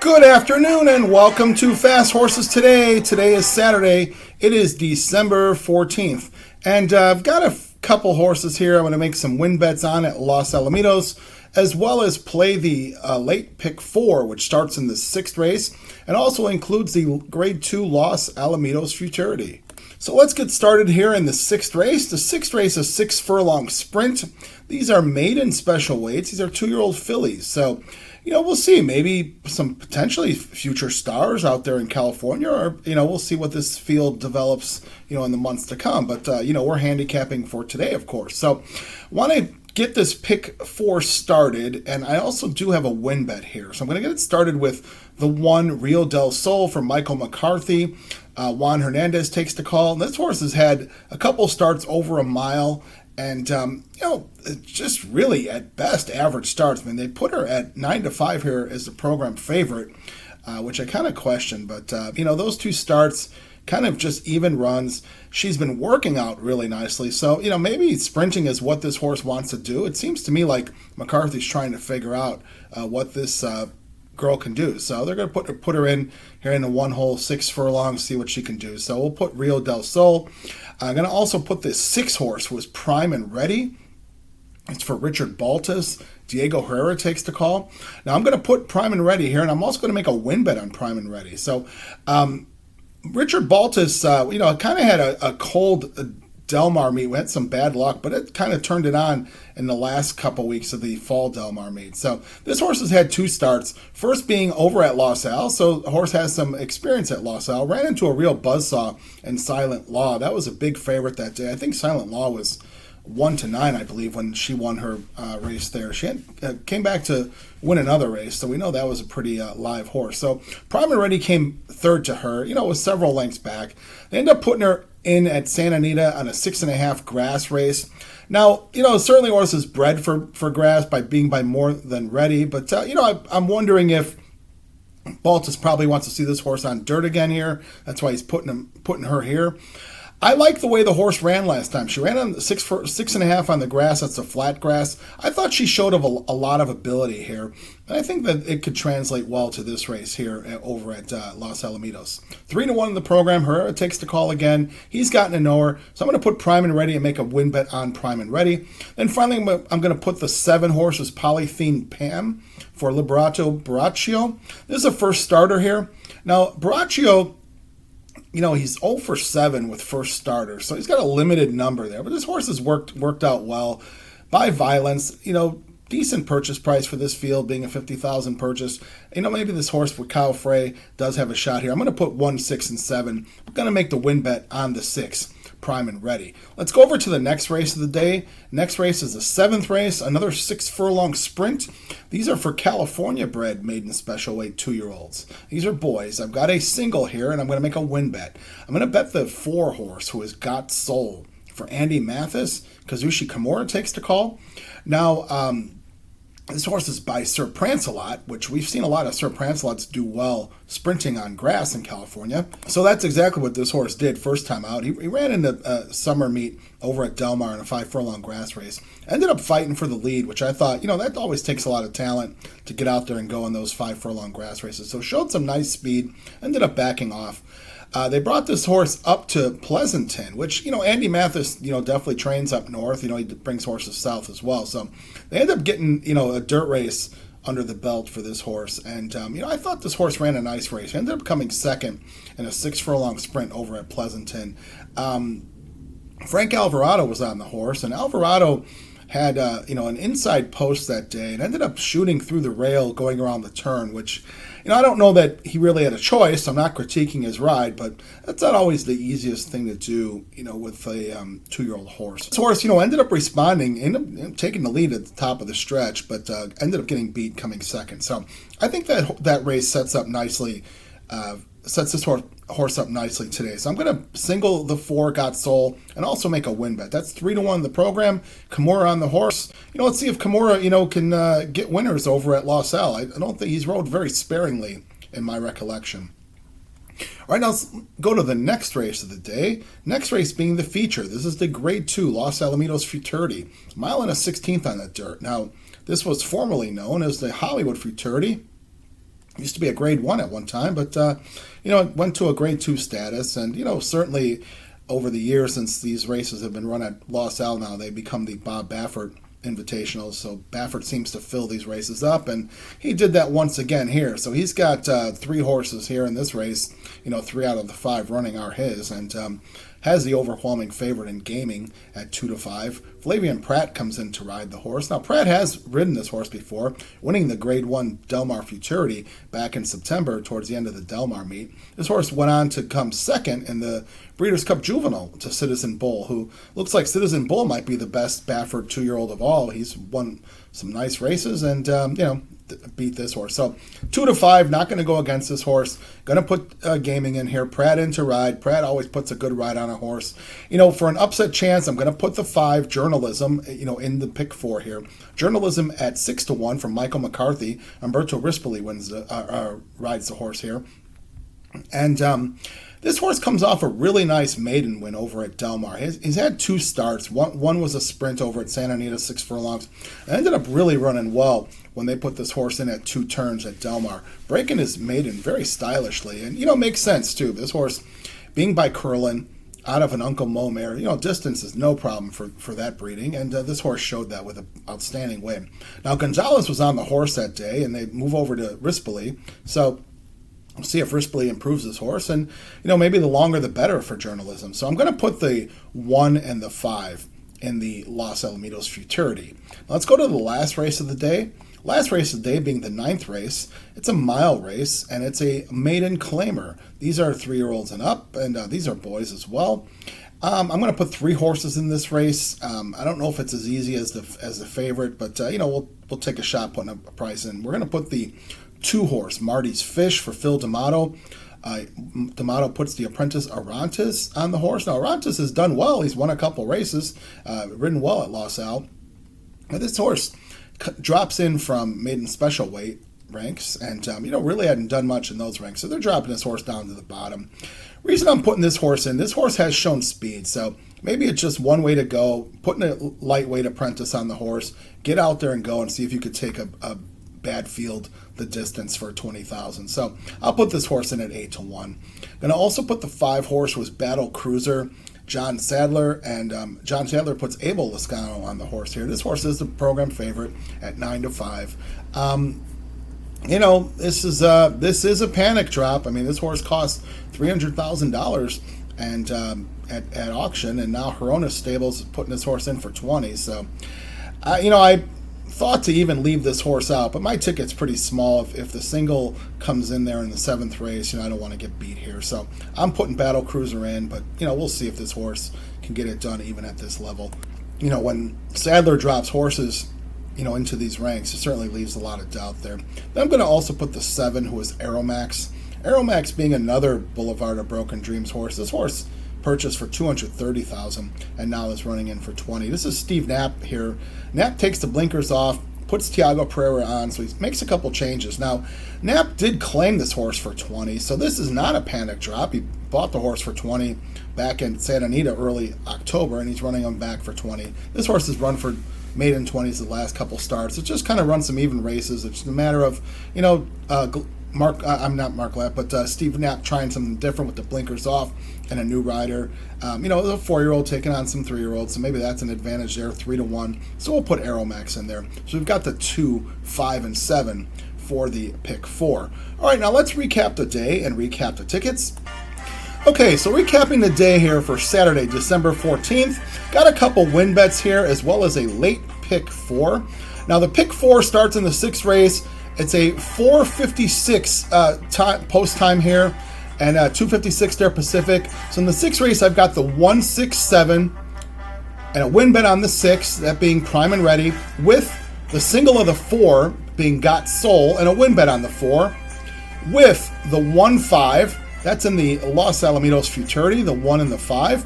Good afternoon and welcome to Fast Horses Today. Today is Saturday. It is December 14th. And I've got a couple horses here. I'm going to make some win bets on at Los Alamitos, as well as play the late pick 4, which starts in the 6th race, and also includes the grade 2 Los Alamitos Futurity. So let's get started here in the 6th race. The 6th race is 6 furlong sprint. These are maiden special weights. These are 2-year-old fillies. So, we'll see. Maybe some potentially future stars out there in California, or, we'll see what this field develops, in the months to come. But, we're handicapping for today, of course. So, want to get this pick 4 started, and I also do have a win bet here. So I'm going to get it started with the 1 Rio del Sol for Michael McCarthy. Juan Hernandez takes the call. And this horse has had a couple starts over a mile, and just really at best average starts. I mean, they put her at 9-5 here as the program favorite, which I kind of question. But those 2 starts, kind of just even runs. She's been working out really nicely. So, maybe sprinting is what this horse wants to do. It seems to me like McCarthy's trying to figure out what this girl can do. So they're going to put her in here in the 1-hole 6 furlong, see what she can do. So we'll put Rio del Sol. I'm going to also put this 6 horse who is prime and ready. It's for Richard Baltas. Diego Herrera takes the call. Now I'm going to put prime and ready here, and I'm also going to make a win bet on prime and ready. So, Richard Baltas, kind of had a cold Del Mar meet. We had some bad luck, but it kind of turned it on in the last couple weeks of the fall Del Mar meet. So this horse has had 2 starts, first being over at Los Al. So the horse has some experience at Los Al. Ran into a real buzzsaw in Silent Law. That was a big favorite that day. I think Silent Law was 1-9, I believe, when she won her race there. She came back to win another race, so we know that was a pretty live horse. So Prime and Ready came third to her, was several lengths back. They ended up putting her in at Santa Anita on a 6.5 grass race. Now, certainly horse is bred for grass by being by more than ready, but, I'm wondering if Baltas probably wants to see this horse on dirt again here. That's why he's putting her here. I like the way the horse ran last time. She ran on 6.5 on the grass. That's the flat grass. I thought she showed a lot of ability here. And I think that it could translate well to this race here over at Los Alamitos. 3-1 in the program. Herrera takes the call again. He's gotten to know her. So I'm going to put Prime and Ready and make a win bet on Prime and Ready. Then finally, I'm going to put the 7 horses Polythene Pam for Liberato Baraccio. This is a first starter here. Now, Baraccio, he's 0 for 7 with first starters, so he's got a limited number there. But this horse has worked out well by Violence. Decent purchase price for this field, being a $50,000 purchase. Maybe this horse with Kyle Frey does have a shot here. I'm going to put 1, 6, and 7. I'm going to make the win bet on the 6. Prime and Ready. Let's go over to the next race of the day. Next race is the 7th race, another 6 furlong sprint. These are for California bred maiden special weight 2-year-olds. These are boys. I've got a single here, and I'm going to make a win bet. I'm going to bet the 4 horse who has got soul for Andy Mathis. Kazushi Kimura takes the call. Now, this horse is by Sir Prancelot, which we've seen a lot of Sir Prancelots do well sprinting on grass in California. So that's exactly what this horse did first time out. He ran in the summer meet over at Del Mar in a 5 furlong grass race. Ended up fighting for the lead, which I thought, that always takes a lot of talent to get out there and go in those 5 furlong grass races. So showed some nice speed, ended up backing off. They brought this horse up to Pleasanton, which, Andy Mathis, definitely trains up north. He brings horses south as well. So they ended up getting, a dirt race under the belt for this horse. And, I thought this horse ran a nice race. He ended up coming second in a 6 furlong sprint over at Pleasanton. Frank Alvarado was on the horse, and Alvarado had, an inside post that day and ended up shooting through the rail going around the turn, which, I don't know that he really had a choice. I'm not critiquing his ride, but that's not always the easiest thing to do, with a 2-year-old horse. This horse, ended up responding, ended up taking the lead at the top of the stretch, but ended up getting beat coming second. So I think that race sets up nicely, sets this horse up nicely today. So I'm going to single the 4 Got Soul and also make a win bet. That's 3-1 in the program. Kimura on the horse. Let's see if Kimura, can get winners over at Los Al. I don't think he's rode very sparingly in my recollection. All right, now let's go to the next race of the day. Next race being the feature. This is the Grade 2 Los Alamitos Futurity. 1.1 miles on the dirt. Now, this was formerly known as the Hollywood Futurity. Used to be a grade 1 at one time, but, it went to a grade 2 status. And, certainly over the years since these races have been run at Los Al now, they become the Bob Baffert Invitationals. So Baffert seems to fill these races up, and he did that once again here. So he's got 3 horses here in this race. 3 out of the 5 running are his, and has the overwhelming favorite in gaming at 2-5. Flavian Pratt comes in to ride the horse. Now, Pratt has ridden this horse before, winning the Grade 1 Del Mar Futurity back in September towards the end of the Del Mar meet. This horse went on to come second in the Breeders' Cup Juvenile to Citizen Bull, who looks like Citizen Bull might be the best Baffert 2-year-old of all. He's won some nice races and, beat this horse. So 2-5, not going to go against this horse. Going to put gaming in here. Pratt in to ride. Pratt always puts a good ride on a horse. For an upset chance, I'm going to put the 5 Journalism, in the pick 4 here. Journalism at 6-1 from Michael McCarthy. Umberto Rispoli rides the horse here. And this horse comes off a really nice maiden win over at Del Mar. He's had 2 starts. One was a sprint over at Santa Anita, 6 furlongs. It ended up really running well when they put this horse in at 2 turns at Del Mar, breaking his maiden very stylishly. And, makes sense, too. This horse, being by Curlin, out of an Uncle Mo mare, distance is no problem for that breeding. And this horse showed that with an outstanding win. Now, Gonzalez was on the horse that day, and they move over to Rispoli. So we'll see if Rispoli improves his horse, and maybe the longer the better for Journalism. So I'm going to put the 1 and the 5 in the Los Alamitos Futurity. Now let's go to the last race of the day. Last race of the day being the 9th race. It's a mile race, and it's a maiden claimer. These are 3-year-olds and up, and these are boys as well. I'm going to put 3 horses in this race. I don't know if it's as easy as the favorite, but we'll take a shot putting a price in. We're going to put the 2-horse Marty's Fish for Phil D'Amato. D'Amato puts the apprentice Arantes on the horse. Now, Arantes has done well. He's won a couple races, ridden well at Los Al. But this horse drops in from maiden special weight ranks and, really hadn't done much in those ranks. So they're dropping this horse down to the bottom. Reason I'm putting this horse in, this horse has shown speed. So maybe it's just one way to go, putting a lightweight apprentice on the horse, get out there and go and see if you could take a bad field the distance for 20,000. So I'll put this horse in at 8-1. Going to also put the 5 horse was Battle Cruiser, John Sadler, and John Sadler puts Abel Lascano on the horse here. This horse is the program favorite at 9-5. This is a panic drop. I mean, this horse cost $300,000 and at auction, and now Hronis Stables is putting this horse in for 20. So, I thought to even leave this horse out, but my ticket's pretty small. If the single comes in there in the 7th race, I don't want to get beat here. So I'm putting Battle Cruiser in, but, we'll see if this horse can get it done even at this level. When Sadler drops horses, into these ranks, it certainly leaves a lot of doubt there. Then I'm going to also put the 7, who is Aeromax. Aeromax being another Boulevard of Broken Dreams horse. This horse purchased for $230,000 and now is running in for 20. This is Steve Knapp here. Knapp takes the blinkers off, puts Tiago Pereira on, so he makes a couple changes. Now, Knapp did claim this horse for 20, so this is not a panic drop. He bought the horse for 20 back in Santa Anita early October, and he's running him back for 20. This horse has run for maiden 20s the last couple starts. It just kind of runs some even races. It's a matter of, Steve Knapp trying something different with the blinkers off and a new rider. A 4-year-old taking on some 3-year-olds, so maybe that's an advantage there, 3-1. So we'll put Aeromax in there. So we've got the 2, 5, and 7 for the pick 4. All right, now let's recap the day and recap the tickets. Okay, so recapping the day here for Saturday, December 14th. Got a couple win bets here as well as a late pick 4. Now the pick 4 starts in the 6th race. It's a 4:56 post time here and 2:56 there Pacific. So in the 6th race, I've got the 1-6-7 and a win bet on the 6, that being Prime and Ready, with the single of the 4 being Got Soul and a win bet on the 4, with the 1-5, that's in the Los Alamitos Futurity, the 1 and the 5,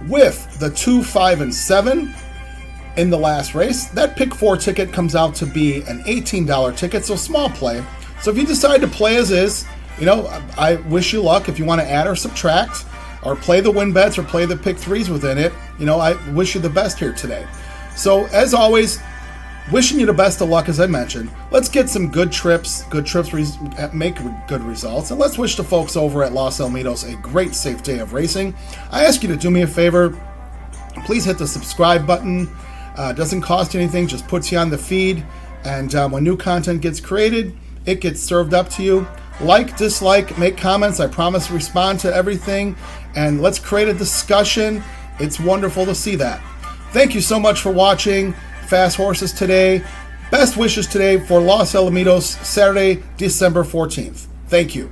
with the 2, 5, and 7 in the last race. That pick 4 ticket comes out to be an $18 ticket, so small play. So if you decide to play as is, I wish you luck. If you want to add or subtract or play the win bets or play the pick 3s within it, I wish you the best here today. So as always, Wishing you the best of luck, as I mentioned. Let's get some good trips. Make good results. And let's wish the folks over at Los Alamitos a great, safe day of racing. I ask you to do me a favor. Please hit the subscribe button. It doesn't cost you anything, just puts you on the feed. And when new content gets created, it gets served up to you. Like, dislike, make comments. I promise to respond to everything. And let's create a discussion. It's wonderful to see that. Thank you so much for watching Fast Horses today. Best wishes today for Los Alamitos, Saturday, December 14th. Thank you.